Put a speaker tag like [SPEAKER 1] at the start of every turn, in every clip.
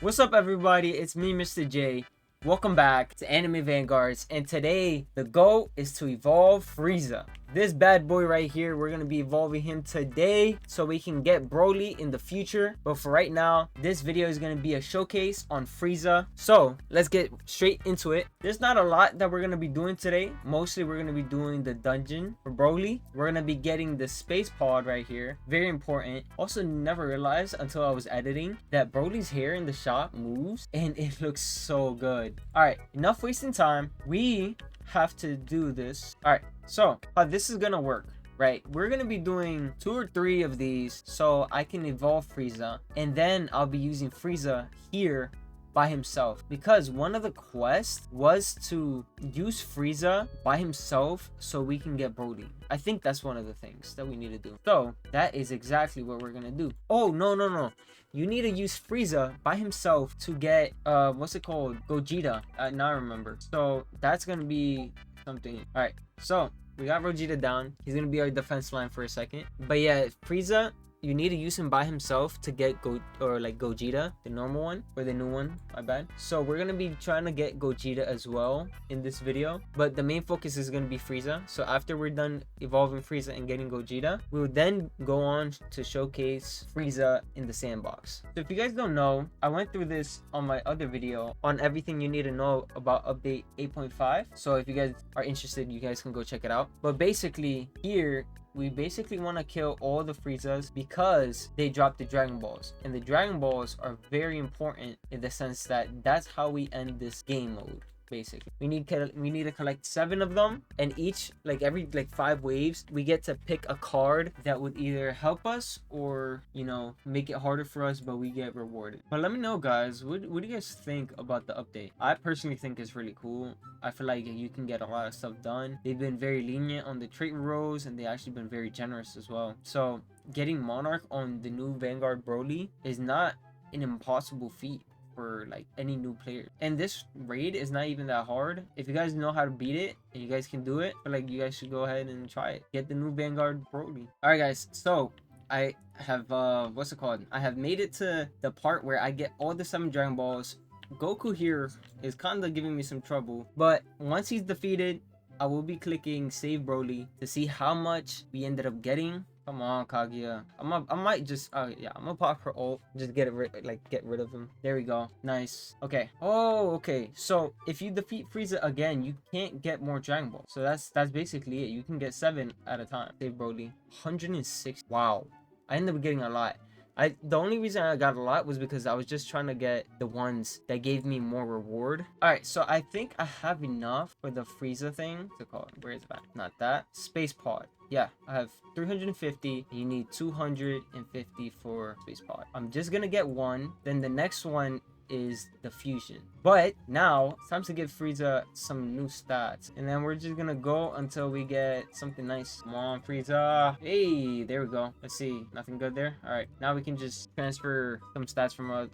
[SPEAKER 1] What's up, everybody? It's me, Mr.j. Welcome back to Anime Vanguards, and today the goal is to evolve Frieza. This bad boy right here, we're gonna be evolving him today so we can get Broly in the future. But for right now, this video is gonna be a showcase on Frieza. So let's get straight into it. There's not a lot that we're gonna be doing today. Mostly we're gonna be doing the dungeon for Broly. We're gonna be getting the space pod right here. Very important. Also never realized until I was editing that Broly's hair in the shop moves and it looks so good. All right, enough wasting time. We have to do this. All right, so how this is gonna work, right? We're gonna be doing 2 or 3 of these so I can evolve Frieza, and then I'll be using Frieza here by himself, because one of the quests was to use Frieza by himself so we can get Broly. I think that's one of the things that we need to do. So that is exactly what we're gonna do. Oh, no. You need to use Frieza by himself to get what's it called, Gogeta. Now I remember. So that's gonna be something. All right, so we got Gogeta down. He's gonna be our defense line for a second. But yeah, Frieza, you need to use him by himself to get Gogeta, the normal one, or the new one, my bad. So we're gonna be trying to get Gogeta as well in this video, but the main focus is gonna be Frieza. So after we're done evolving Frieza and getting Gogeta, we will then go on to showcase Frieza in the sandbox. So if you guys don't know, I went through this on my other video on everything you need to know about update 8.5. So if you guys are interested, you guys can go check it out. But basically here, we basically want to kill all the Friezas because they drop the Dragon Balls. And the Dragon Balls are very important in the sense that that's how we end this game mode. Basically, we need to collect 7 of them, and each every 5 waves we get to pick a card that would either help us or, you know, make it harder for us, but we get rewarded. But let me know, guys, what do you guys think about the update? I personally think it's really cool. I feel like you can get a lot of stuff done. They've been very lenient on the trait rows, and they actually been very generous as well. So getting Monarch on the new Vanguard Broly is not an impossible feat for any new player, and this raid is not even that hard. If you guys know how to beat it and you guys can do it, but you guys should go ahead and try it. Get the new Vanguard Broly. All right, guys, so I have what's it called, I have made it to the part where I get all the 7 Dragon Balls. Goku here is kind of giving me some trouble, but once he's defeated, I will be clicking save Broly to see how much we ended up getting. Come on, Kaguya. I might just I'm gonna pop her ult, just get rid of him. There we go. Nice. Okay. Oh, okay. So if you defeat Frieza again, you can't get more Dragon Balls. So that's basically it. You can get 7 at a time. Save Broly. 106. Wow. I ended up getting a lot. The only reason I got a lot was because I was just trying to get the ones that gave me more reward. All right, so I think I have enough for the Frieza thing. What's it called? Where is that? Not that. Space pod. Yeah, I have 350. You need 250 for space pod. I'm just gonna get one. Then the next one is the fusion. But now it's time to give Frieza some new stats, and then we're just gonna go until we get something nice. Come on, Frieza. Hey, there we go. Let's see, nothing good there. All right, now we can just transfer some stats from a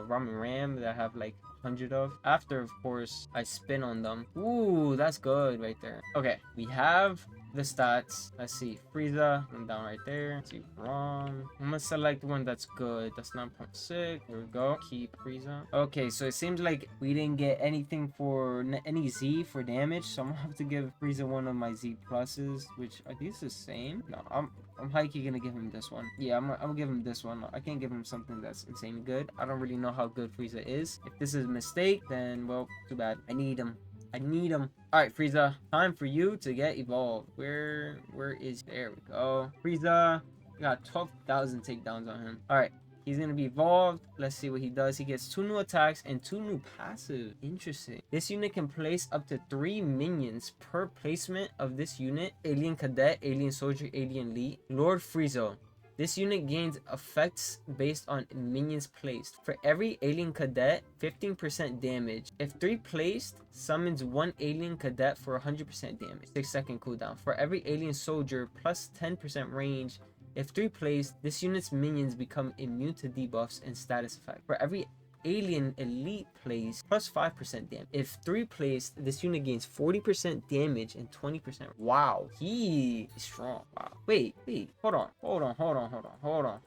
[SPEAKER 1] Ramen Ram that I have 100 of, after of course I spin on them. Ooh, that's good right there. Okay, we have the stats. Let's see, Frieza, I'm down right there. Let's see, wrong. I'm gonna select one that's good. That's 9.6. There we go. Keep Frieza. Okay, so it seems like we didn't get anything for any Z for damage, so I'm gonna have to give Frieza one of my Z pluses. Which are these the same? No, I'm hikey gonna give him this one. Yeah, I'm gonna give him this one. I can't give him something that's insanely good. I don't really know how good Frieza is. If this is a mistake, then well, too bad. I need him. All right, Frieza, time for you to get evolved. Where is, there we go. Frieza, we got 12,000 takedowns on him. All right, he's gonna be evolved. Let's see what he does. He gets 2 new attacks and 2 new passive. Interesting. This unit can place up to 3 minions per placement of this unit: Alien Cadet, Alien Soldier, Alien Elite. Lord Frieza. This unit gains effects based on minions placed. For every Alien Cadet, 15% damage. If 3 placed, summons 1 Alien Cadet for 100% damage. 6-second cooldown. For every Alien Soldier, plus 10% range. If 3 placed, this unit's minions become immune to debuffs and status effects. For every alien elite place plus 5% damage. If 3 placed, this unit gains 40% damage and 20%. Wow, he is strong. Wow. Wait, hold on.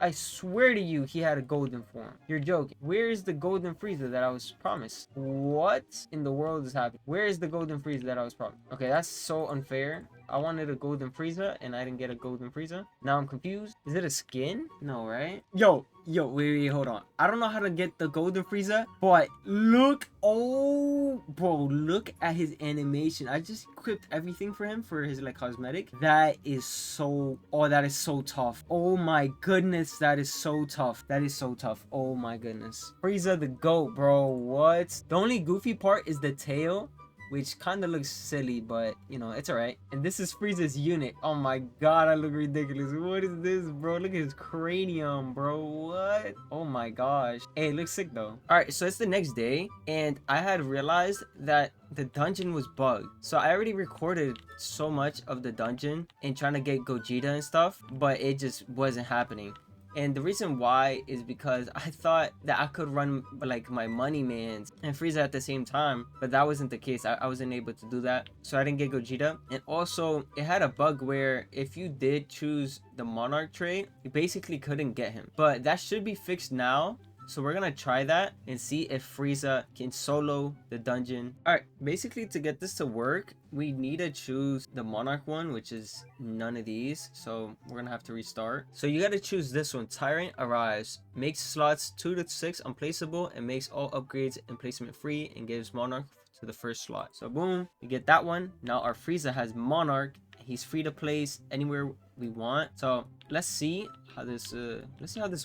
[SPEAKER 1] I swear to you, he had a golden form. You're joking. Where is the golden Frieza that I was promised? What in the world is happening? Where is the golden Frieza that I was promised? Okay, that's so unfair. I wanted a golden Frieza and I didn't get a golden Frieza. Now I'm confused. Is it a skin? No, right? Yo, wait, hold on. I don't know how to get the golden Frieza, but look. Oh, bro, look at his animation. I just equipped everything for him for his like cosmetic. That is so, oh, that is so tough. Oh my goodness, that is so tough. That is so tough. Oh my goodness. Frieza the GOAT, bro. What? The only goofy part is the tail, which kind of looks silly, but you know, it's alright. And this is Frieza's unit. Oh my god, I look ridiculous. What is this, bro? Look at his cranium, bro. What? Oh my gosh. Hey, it looks sick though. Alright, so it's the next day, and I had realized that the dungeon was bugged. So I already recorded so much of the dungeon and trying to get Gogeta and stuff, but it just wasn't happening. And the reason why is because I thought that I could run like my money mans and Frieza at the same time, but that wasn't the case. I wasn't able to do that, so I didn't get Gogeta. And also it had a bug where if you did choose the monarch trait, you basically couldn't get him, but that should be fixed now. So we're gonna try that and see if Frieza can solo the dungeon. All right, basically to get this to work, we need to choose the monarch one, which is none of these. So we're gonna have to restart. So you gotta choose this one. Tyrant arrives, makes slots 2 to 6 unplaceable, and makes all upgrades and placement free, and gives monarch to the first slot. So boom, we get that one. Now our Frieza has monarch. He's free to place anywhere we want. So let's see how this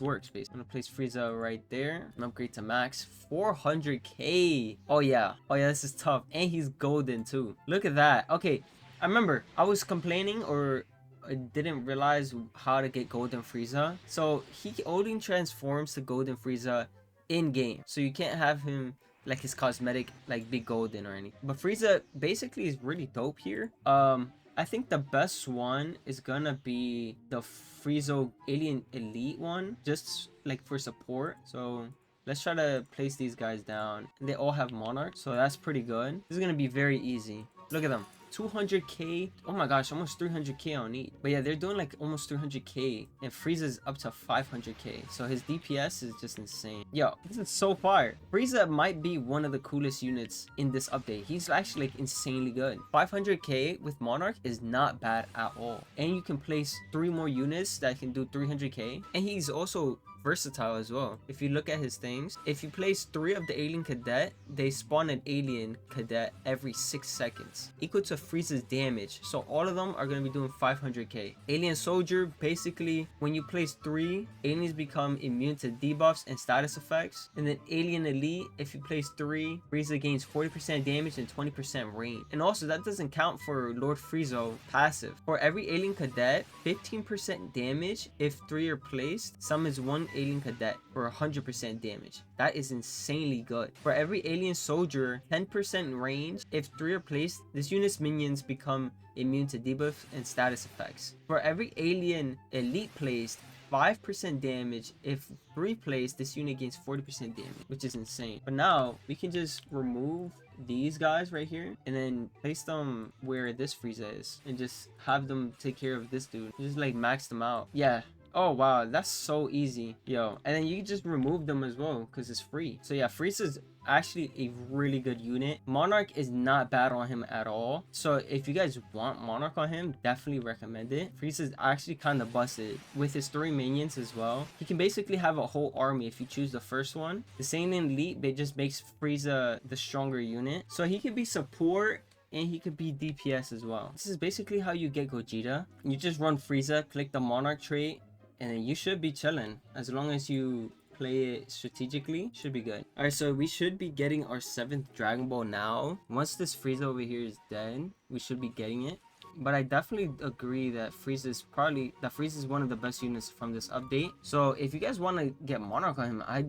[SPEAKER 1] works. Basically, I'm gonna place Frieza right there and upgrade to max 400k. Oh yeah, this is tough, and he's golden too. Look at that. Okay, I remember I was complaining, or I didn't realize how to get golden Frieza. So he only transforms to golden Frieza in game, so you can't have him like his cosmetic like be golden or anything. But Frieza basically is really dope here. I think the best one is gonna be the Frieza Alien Elite one, just like for support. So let's try to place these guys down. They all have Monarch, so that's pretty good. This is gonna be very easy. Look at them. 200k. Oh my gosh, almost 300k on each. But yeah, they're doing like almost 300k, and Frieza's up to 500k. So his DPS is just insane. Yo, this is so fire. Frieza might be one of the coolest units in this update. He's actually like insanely good. 500k with Monarch is not bad at all. And you can place 3 more units that can do 300k. And he's also versatile as well. If you look at his things, if you place 3 of the alien cadet, they spawn an alien cadet every 6 seconds, equal to Frieza's damage. So all of them are going to be doing 500k. Alien soldier, basically when you place 3, aliens become immune to debuffs and status effects. And then alien elite, if you place 3, Frieza gains 40% damage and 20% range. And also that doesn't count for Lord Frieza passive. For every alien cadet, 15% damage if 3 are placed, summons 1 alien cadet for 100% damage. That is insanely good. For every alien soldier, 10% range if 3 are placed, this unit's minions become immune to debuffs and status effects. For every alien elite placed, 5% damage if 3 placed, this unit gains 40% damage, which is insane. But now we can just remove these guys right here and then place them where this Frieza is and just have them take care of this dude. Just like max them out. Yeah. Oh wow, that's so easy. Yo, and then you can just remove them as well because it's free. So yeah, Frieza's actually a really good unit. Monarch is not bad on him at all. So if you guys want Monarch on him, definitely recommend it. Frieza's actually kind of busted with his 3 minions as well. He can basically have a whole army if you choose the first one. The same elite, it just makes Frieza the stronger unit. So he can be support and he could be DPS as well. This is basically how you get Gogeta. You just run Frieza, click the Monarch trait, and then you should be chilling. As long as you play it strategically, should be good. All right, so we should be getting our 7th Dragon Ball now. Once this Frieza over here is dead, we should be getting it. But I definitely agree that Frieza is one of the best units from this update. So if you guys want to get Monarch on him, I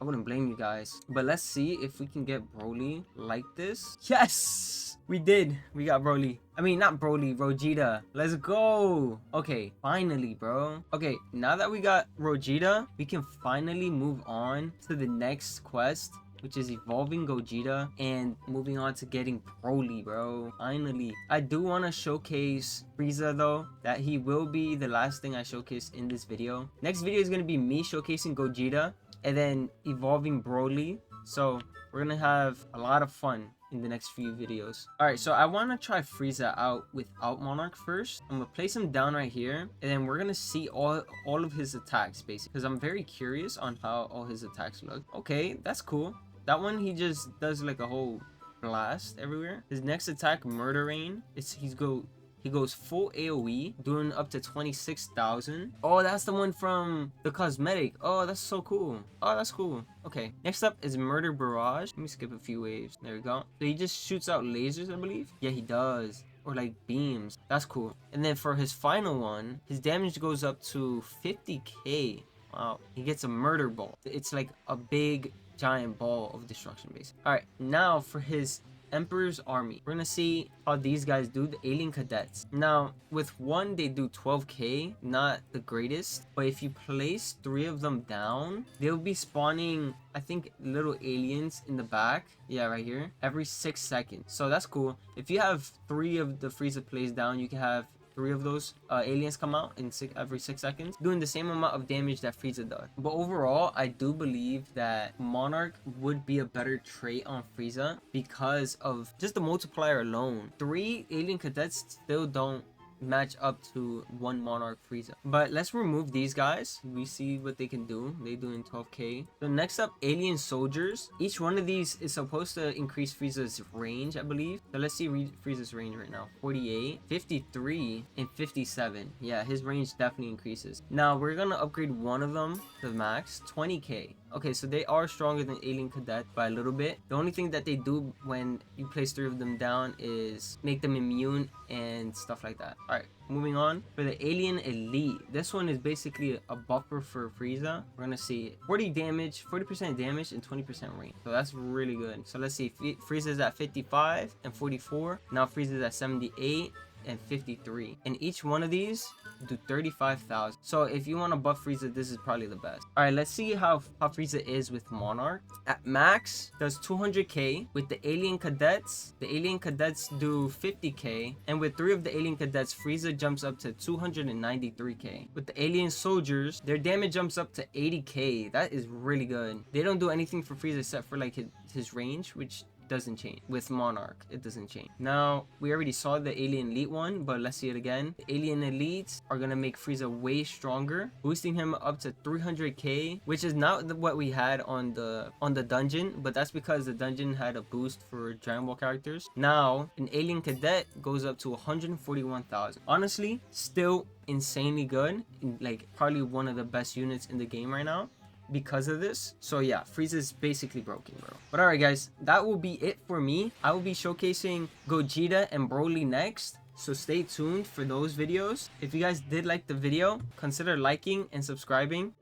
[SPEAKER 1] wouldn't blame you guys. But let's see if we can get Broly like this. Yes! We did. We got Broly. I mean, not Broly, Rogeta. Let's go. Okay, finally, bro. Okay, now that we got Rogeta, we can finally move on to the next quest, which is evolving Gogeta and moving on to getting Broly, bro. Finally. I do want to showcase Frieza, though. That he will be the last thing I showcase in this video. Next video is going to be me showcasing Gogeta and then evolving Broly. So we're going to have a lot of fun in the next few videos. All right, so I want to try Frieza out without Monarch first. I'm gonna place him down right here, and then we're gonna see all of his attacks, basically, because I'm very curious on how all his attacks look. Okay, that's cool. That one, he just does like a whole blast everywhere. His next attack, Murder Rain, he goes full AoE, doing up to 26,000. Oh, that's the one from the cosmetic. Oh, that's so cool. Oh, that's cool. Okay, next up is Murder Barrage. Let me skip a few waves. There we go. So he just shoots out lasers, I believe. Yeah, he does. Or like beams. That's cool. And then for his final one, his damage goes up to 50k. Wow. He gets a Murder Ball. It's like a big giant ball of destruction, basically. All right, now for his Emperor's Army, we're gonna see how these guys do, the alien cadets. Now with one, they do 12k, not the greatest, but if you place 3 of them down, they'll be spawning, I think, little aliens in the back. Yeah, right here, every 6 seconds. So that's cool. If you have 3 of the Frieza placed down, you can have 3 of those aliens come out in every 6 seconds, doing the same amount of damage that Frieza does. But overall, I do believe that Monarch would be a better trait on Frieza because of just the multiplier alone. 3 alien cadets still don't match up to 1 Monarch Frieza. But let's remove these guys. We see what they can do. They do in 12k. So next up, alien soldiers. Each one of these is supposed to increase Frieza's range, I believe. So let's see Frieza's range right now. 48, 53, and 57. Yeah, his range definitely increases. Now we're gonna upgrade one of them to max, 20k. Okay, so they are stronger than Alien Cadet by a little bit. The only thing that they do when you place 3 of them down is make them immune and stuff like that. Alright, moving on. For the Alien Elite, this one is basically a buffer for Frieza. We're gonna see 40% damage, and 20% range. So that's really good. So let's see, Frieza's at 55 and 44. Now Frieza's at 78 and 53, and each one of these do 35,000. So if you want to buff Frieza, this is probably the best. All right, let's see how Frieza is with Monarch. At max, does 200k. With the alien cadets do 50k, and with 3 of the alien cadets, Frieza jumps up to 293k. With the alien soldiers, their damage jumps up to 80k. That is really good. They don't do anything for Frieza except for like his range, which doesn't change. With Monarch, it doesn't change. Now we already saw the Alien Elite one, but let's see it again. The Alien Elites are gonna make Frieza way stronger, boosting him up to 300k, which is not what we had on the dungeon, but that's because the dungeon had a boost for Dragon Ball characters. Now an Alien Cadet goes up to 141,000. Honestly, still insanely good, like probably one of the best units in the game right now because of this. So yeah, Frieza's basically broken, bro. But alright guys, that will be it for me. I will be showcasing Gogeta and Broly next, so stay tuned for those videos. If you guys did like the video, consider liking and subscribing.